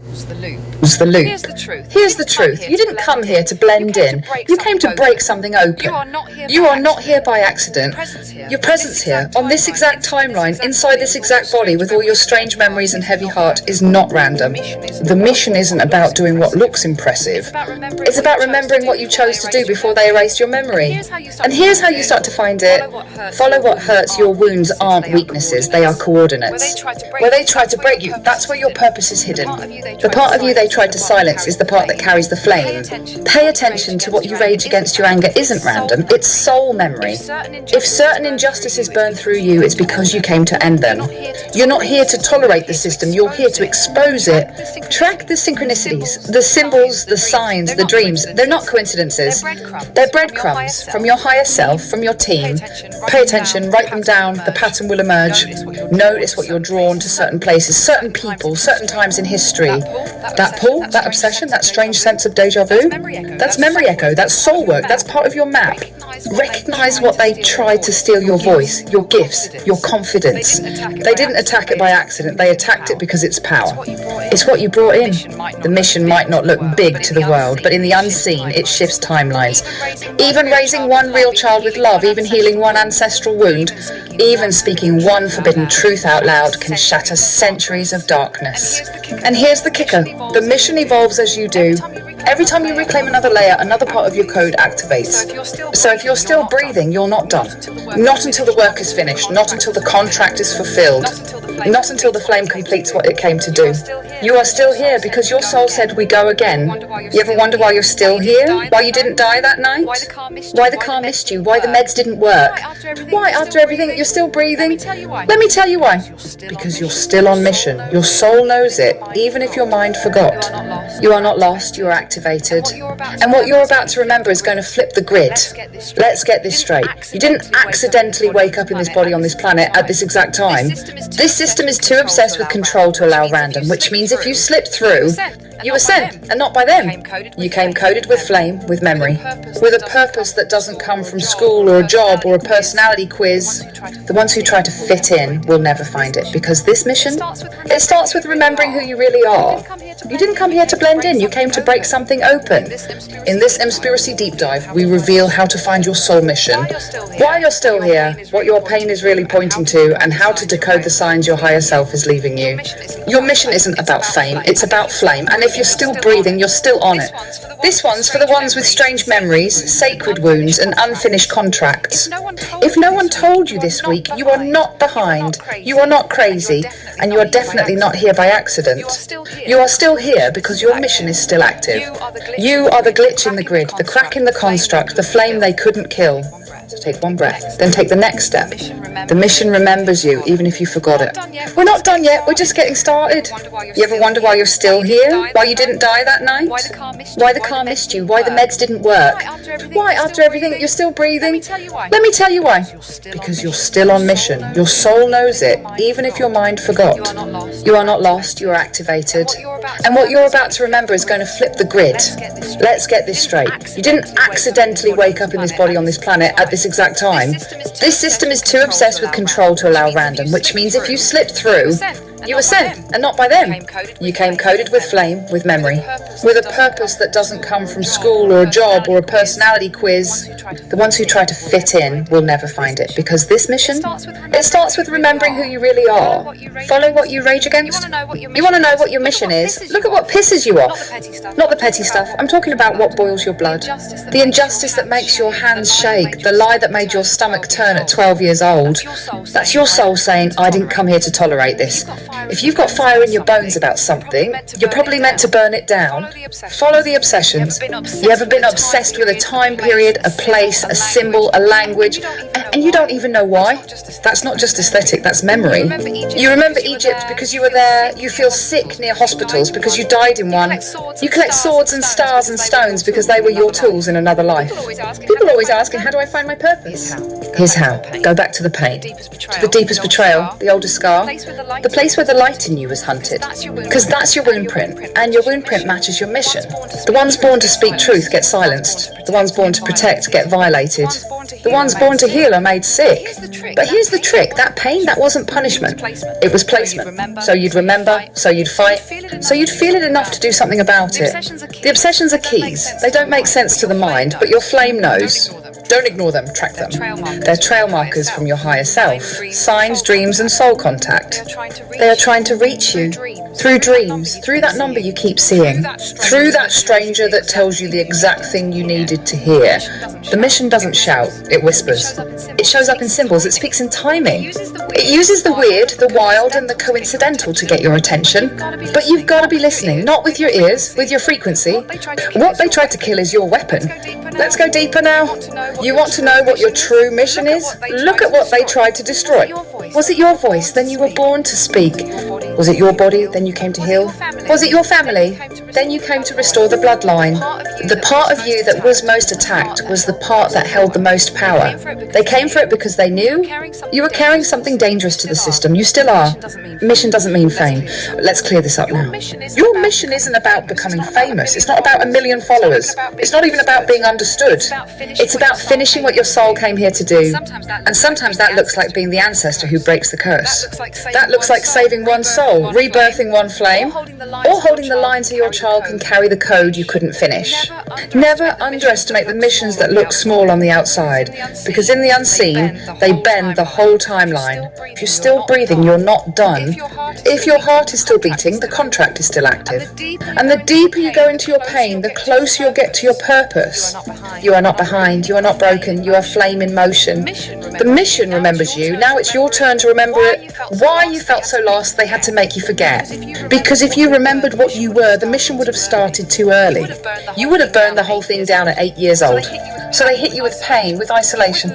It's the loop. It's the loop. Here's the truth. Here's the truth. You didn't come here to blend in. You came to break something open. You are not here by accident. Your presence here, on this exact timeline, inside this exact body, with all your strange memories and heavy heart, is not random. The mission isn't about doing what looks impressive. It's about remembering what you chose to do before they erased your memory. And here's how you start to find it. Follow what hurts. Your wounds aren't weaknesses, they are coordinates. Where they try to break you, that's where your purpose is hidden. The part of you they tried to silence is the part that carries the flame. Pay attention to what you rage against. Your anger isn't random, it's soul memory. If certain injustices burn through you, it's because you came to end them. You're not here to tolerate the system, you're here to expose it. Track the synchronicities, the symbols, the signs, the dreams. They're not coincidences. They're breadcrumbs from your higher self, from your team. Pay attention, write them down, the pattern will emerge. Notice what you're drawn to certain places, certain people, certain times in history. That pull, that obsession, that strange sense of deja vu, that's memory echo, that's soul work, that's part of your map. Recognize what they tried to steal: your voice, your gifts, your confidence. They didn't attack it by accident, they attacked it because it's power. It's what you brought in. The mission might not look big to the world, but in the unseen, it shifts timelines. Even raising one real child with love, even healing one ancestral wound, even speaking one forbidden truth out loud can shatter centuries of darkness. And here's the kicker. The mission evolves as you do. Every time you reclaim another layer, another part of your code activates. So if you're still breathing, you're not done. Not until the work is finished, not until the contract is fulfilled, not until the flame completes what it came to do. You are still here because your soul said we go again. You ever wonder why you're still here? Why you didn't die that night? Why the car missed you? Why the meds didn't work? Why, after everything, you're still breathing? Let me tell you why. Because you're still on mission. Your soul knows it, even if your mind forgot. You are not lost, you are activated. And what you're about to remember is going to flip the grid. Let's get this straight. You didn't accidentally wake up in this body on this planet at this exact time. This system is too obsessed with control to allow random, which means if you slip through, you were sent, and not by them. You came coded with flame, with memory, with a purpose that doesn't come from school or a job or a personality quiz. The ones who try to fit in will never find it, because this mission, it starts with remembering who you really are. You didn't come here to blend in, you came to break something open. In this Emspiracy Deep Dive, we reveal how to find your soul mission, why you're still here, what your pain is really pointing to, and how to decode the signs your higher self is leaving you. Your mission isn't about fame, it's about flame, and if you're still breathing, you're still on it. This one's for the ones with strange memories, sacred wounds, and unfinished contracts. If no one told you this week, you are not behind, you are not crazy, and you are definitely not here by accident. You are still here because your mission is still active. You are the glitch in the grid, the crack in the construct, the flame they couldn't kill. So take one breath, then take the next step. The mission remembers you, even if you forgot it. We're not done yet, we're just getting started. You ever wonder why you're still here? Why you didn't die that night? Why the car missed you? Why the meds didn't work? Why, after everything, you're still breathing? Let me tell you why. Because you're still on mission. Your soul knows it, even if your mind forgot. You are not lost, you are activated. And what you're about to remember is going to flip the grid. Let's get this straight. You didn't accidentally wake up in this body on this planet at this exact time. This system is too obsessed with control to allow random, which means if you slip through, you were sent, and not by them. You came coded with flame, with memory, with a purpose that doesn't come from school or a job or a personality quiz. The ones who try to fit in will never find it, because this mission, it starts with remembering who you really are. Follow what you rage against. You want to know what your mission is? Look at what pisses you off. Not the petty stuff. I'm talking about what boils your blood. The injustice that makes your hands shake. The lie that made your stomach turn at 12 years old. That's your soul saying, I didn't come here to tolerate this. If you've got fire in your bones about something, you're probably meant to burn it down. Follow the obsessions. You ever been obsessed with a time period, a place, a symbol, a language, and you don't even know why? That's not just aesthetic, that's memory. You remember Egypt because you were there. You feel sick near hospitals because you died in one. You collect swords and stars and stones because they were your tools in another life. People are always asking, how do I find my purpose? Here's how. Go back to the pain, to the deepest betrayal, the oldest scar, the place where the light in you was hunted. Because that's your wound print, and your wound print matches your mission. The ones born to speak truth get silenced. The ones born to protect get violated. The ones born to heal are made sick. But here's the trick. That pain, that wasn't punishment. It was placement. So you'd remember, so you'd fight, so you'd feel it enough to do something about it. The obsessions are keys. They don't make sense to the mind, but your flame knows. Don't ignore them, track them. They're trail markers from your higher self, signs, dreams, and soul contact. They are trying to reach you through dreams, through that number you keep seeing, through that stranger that tells you the exact thing you needed to hear. The mission doesn't shout, it whispers. It shows up in symbols, it speaks in timing. It uses the weird, the wild, and the coincidental to get your attention. But you've got to be listening, not with your ears, with your frequency. What they tried to kill is your weapon. Let's go deeper now. You want to know what your true mission is? Look at what they tried to destroy. Was it your voice? Then you were born to speak. Was it your body? Then you came to heal. Was it your family? Then you came to restore the bloodline. The part of you that was most attacked was the part that held the most power. They came for it because they knew you were carrying something dangerous to the system. You still are. Mission doesn't mean fame. Let's clear this up now. Your mission isn't about becoming famous. It's not about 1 million followers. It's not even about being understood. It's about finishing what your soul came here to do. And sometimes that looks like being the ancestor who breaks the curse. That looks like saving one soul, rebirthing one flame, or holding the line so your child can carry the code you couldn't finish. Never underestimate the missions that look small on the outside, because in the unseen, they bend the whole timeline. If you're still breathing, you're not done. If your heart is still beating, the contract is still active. And the deeper you go into your pain, the closer you'll get to your purpose. You are not behind, you are not broken, you are flame in motion. The mission remembers you, now it's your turn to remember it. Why you felt so lost, they had to make you forget. Because if you remembered what you were, the mission would have started too early. You would have burned the whole thing down at 8 years old. So they hit you with pain, with isolation,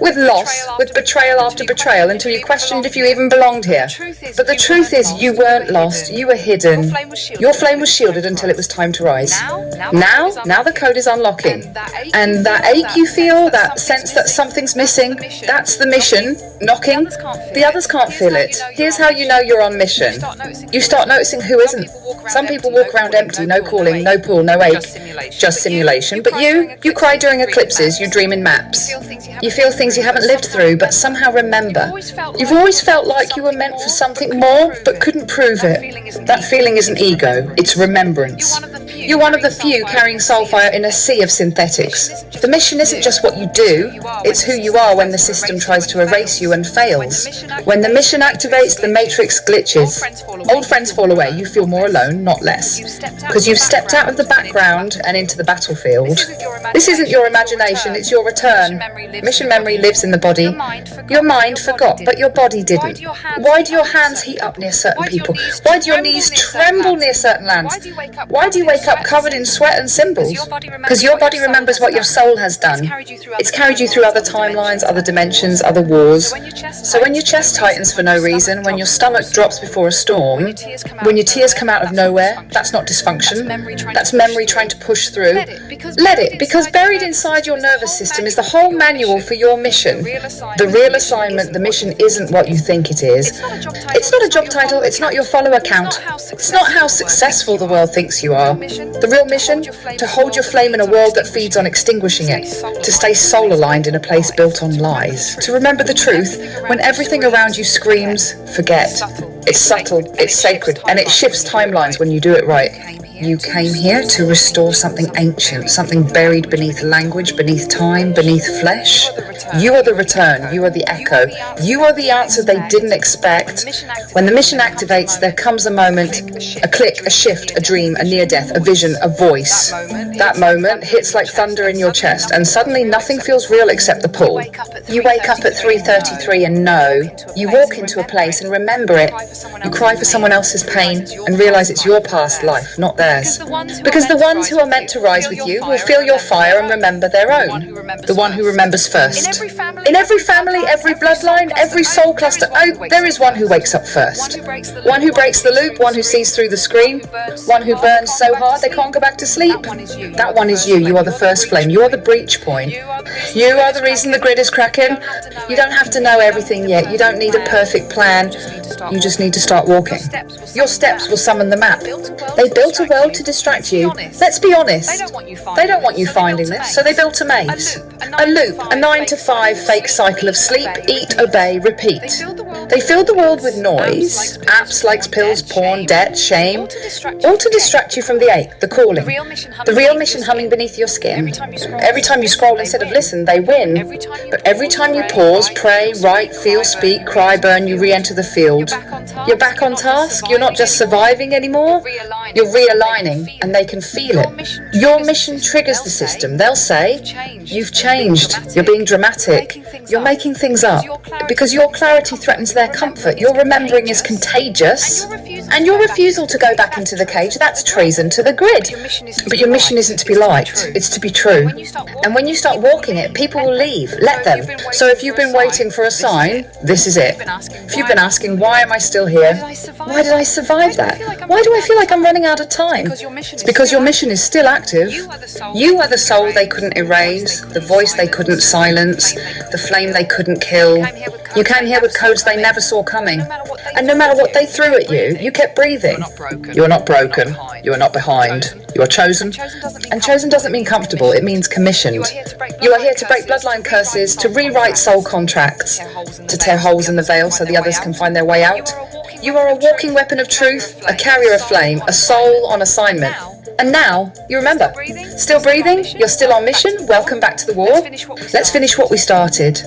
with loss, with betrayal after betrayal, until you questioned if you even belonged here. But the truth is, you weren't lost, you were hidden. Your flame was shielded until it was time to rise. Now the code is unlocking. And that ache you feel, that sense that something's missing, that's the mission, knocking. The others can't feel it. Here's how you know you're on mission. You start noticing who isn't. Some people walk around empty, no calling, no pull, no ache, just simulation. But you cry during eclipses, you dream in maps. You feel things you haven't lived through, but somehow remember. You've always felt like you were meant for something more, but couldn't prove it. That feeling isn't ego, it's remembrance. You're one of the few carrying soulfire in a sea of synthetics. The mission isn't just what you do, it's who you are when the system tries to erase you and fails. When the mission activates, the matrix glitches. Old friends fall away, you feel more alone, not less. Because you've stepped out of the background and into the battlefield. This isn't your imagination, it's your return. Mission memory lives in the body. Your mind forgot, but your body didn't. Why do your hands heat up near certain people? Why do your knees tremble near certain lands? Why do you wake up covered in sweat and symbols? Because your body remembers what your soul has done. It's carried you through other timelines, other dimensions, other wars. So when your chest tightens for no reason, when your stomach drops before a storm, when your tears come out of nowhere, that's not dysfunction. That's memory trying to push through. Let it, because buried inside your nervous system is the whole manual for your mission. The real assignment, the mission isn't what you think it is. It's not a job title, it's not your follower count. It's not how successful the world thinks you are. The real mission, to hold your flame in a world that feeds on extinguishing it, to stay soul aligned in a place built on lies, to remember the truth when everything around you screams, forget. It's subtle, it's sacred, and it shifts timelines when you do it right. You came here to restore something ancient, something buried beneath language, beneath time, beneath flesh. You are the return, you are the echo, you are the answer they didn't expect. When the mission activates, there comes a moment, a click, a shift, a dream, a near-death, a vision, a voice. That moment hits like thunder in your chest, and suddenly nothing feels real except the pull. You wake up at 3:33 and know. You walk into a place and remember it. You cry for someone else's pain and realize it's your past life, not theirs. Because the ones who are meant to rise with you will feel your fire and remember their own. The one who remembers first. In every family, every bloodline, every soul cluster, oh, there is one who wakes up first. One who breaks the loop, one who sees through the screen, one who burns so hard they can't go back to sleep. That one is you. You are the first flame. You are the breach point. You are the reason the grid is cracking. You don't have to know everything yet. You don't need a perfect plan. You just need to start walking. Your steps will summon the map. They built a world world to distract you. Let's be honest. They don't want you finding this, so they built a maze. A loop, a 9 to 5 fake cycle of sleep, eat, obey, repeat. They filled the world with noise, apps, likes, pills, porn, debt, shame, all to distract you from the ache, the calling, the real mission humming beneath your skin. Every time you scroll instead of listen, they win. But every time you pause, pray, write, feel, speak, cry, burn, you re-enter the field. You're back on task. You're not just surviving anymore. You're realigning, and they can feel it. Your mission triggers the system. They'll say, you've changed. You're being dramatic. You're making things up. Because your clarity threatens their comfort. Your remembering is contagious. And your refusal to go back into the cage, that's treason to the grid. But your mission isn't to be liked. It's to be true. And when you start walking it, people will leave. Let them. So if you've been waiting for a sign, this is it. If you've been asking, why am I still here? Why did I survive that? Why do I feel like I'm running out of time? It's because your mission is still active. You are the soul they couldn't erase, the voice they couldn't silence, the flame they couldn't kill. You came here with codes they never saw coming. And no matter what they threw at you, you kept breathing. You are not broken. You are not behind. You are chosen. And chosen doesn't mean comfortable, it means commissioned. You are here to break bloodline curses, to rewrite soul contracts, to tear holes in the veil so the others can find their way out. You are a walking weapon of truth, a carrier of flame, a soul on assignment. And now, you remember, still breathing, you're still on mission, welcome back to the war. Let's finish what we started.